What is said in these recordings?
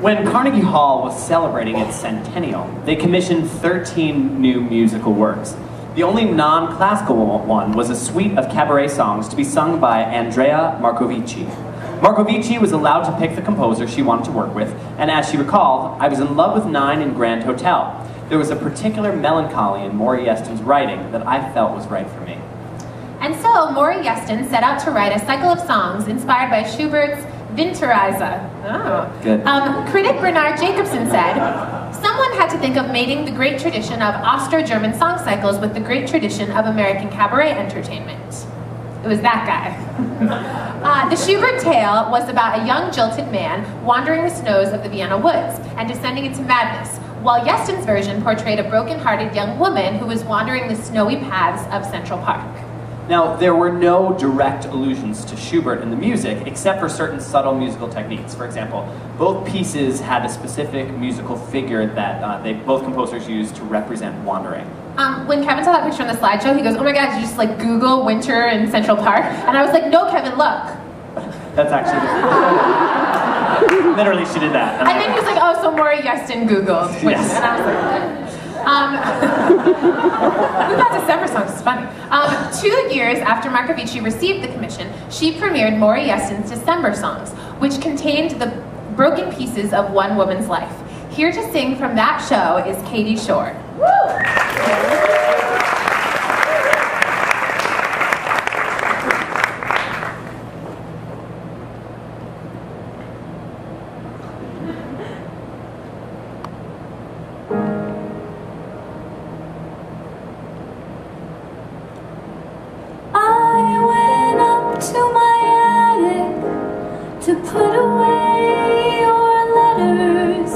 When Carnegie Hall was celebrating its centennial, they commissioned 13 new musical works. The only non-classical one was a suite of cabaret songs to be sung by Andrea Marcovici. Marcovici was allowed to pick the composer she wanted to work with, and as she recalled, "I was in love with 9 in Grand Hotel. There was a particular melancholy in Maury Yeston's writing that I felt was right for me." And so, Maury Yeston set out to write a cycle of songs inspired by Schubert's Winterreise. Oh. Good. Critic Bernard Jacobson said, "Someone had to think of mating the great tradition of Austro-German song cycles with the great tradition of American cabaret entertainment." It was that guy. The Schubert tale was about a young jilted man wandering the snows of the Vienna woods and descending into madness, while Yeston's version portrayed a broken-hearted young woman who was wandering the snowy paths of Central Park. Now, there were no direct allusions to Schubert in the music, except for certain subtle musical techniques. For example, both pieces had a specific musical figure that both composers used to represent wandering. When Kevin saw that picture on the slideshow, he goes, "Oh my God, did you just like Google winter in Central Park?" And I was like, "No, Kevin, look." That's actually literally she did that. And then he was like, "Oh, so Maury Yeston Googled winter." Yes. And I was like, we got December songs, it's funny. 2 years after Marcovici received the commission, she premiered Maury Yeston's December songs, which contained the broken pieces of one woman's life. Here to sing from that show is Katie Schorr. Woo! To put away your letters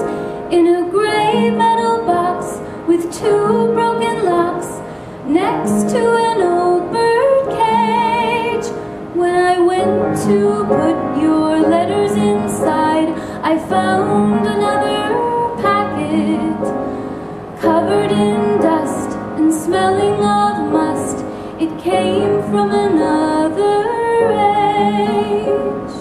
in a gray metal box with 2 broken locks next to an old bird cage. When I went to put your letters inside, I found another packet covered in dust and smelling of must. It came from another age.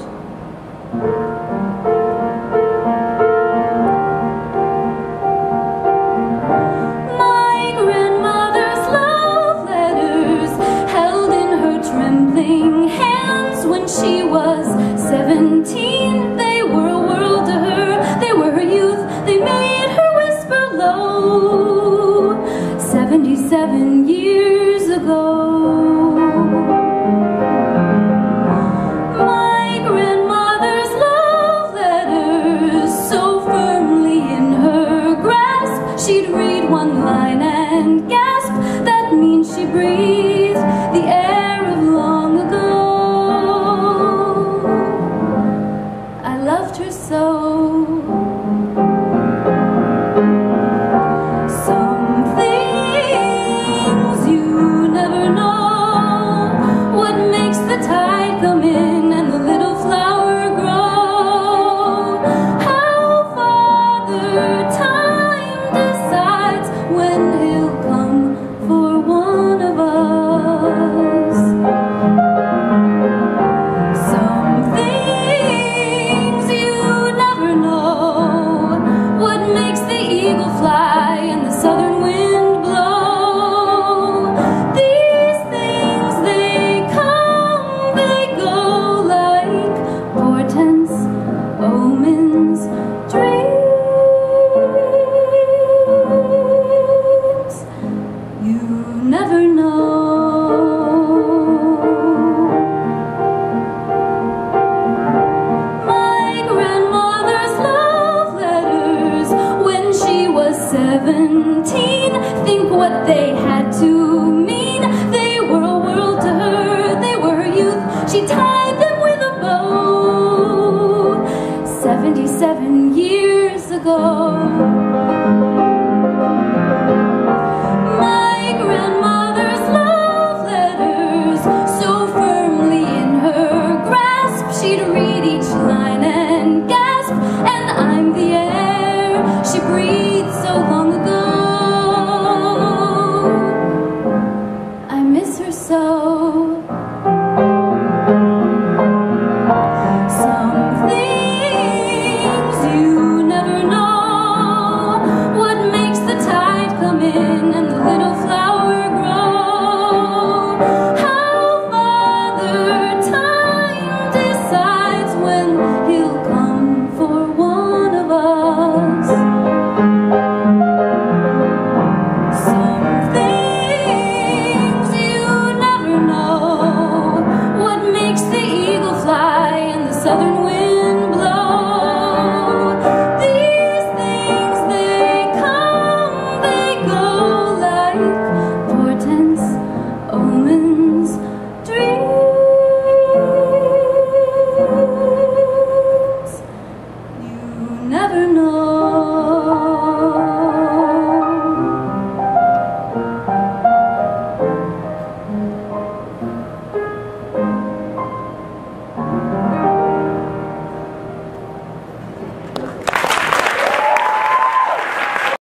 My grandmother's love letters held in her trembling hands when she was 17. They were a world to her, they were her youth, they made her whisper low. 77 years ago. She'd read one line and gasp, that means she breathed the air of long ago. I loved her so. Some things you never know, what makes the tide come in and the little flower grow. How Father Time decides when he'll come for one of us. Some things you never know, what makes the eagle fly and the southern wind blow. These things, they come, they go like portents, omens, dreams. You never know. My grandmother's love letters when she was 17. Think what they had to mean. They were a world to her, they were her youth. She tied them with a bow 77 years ago.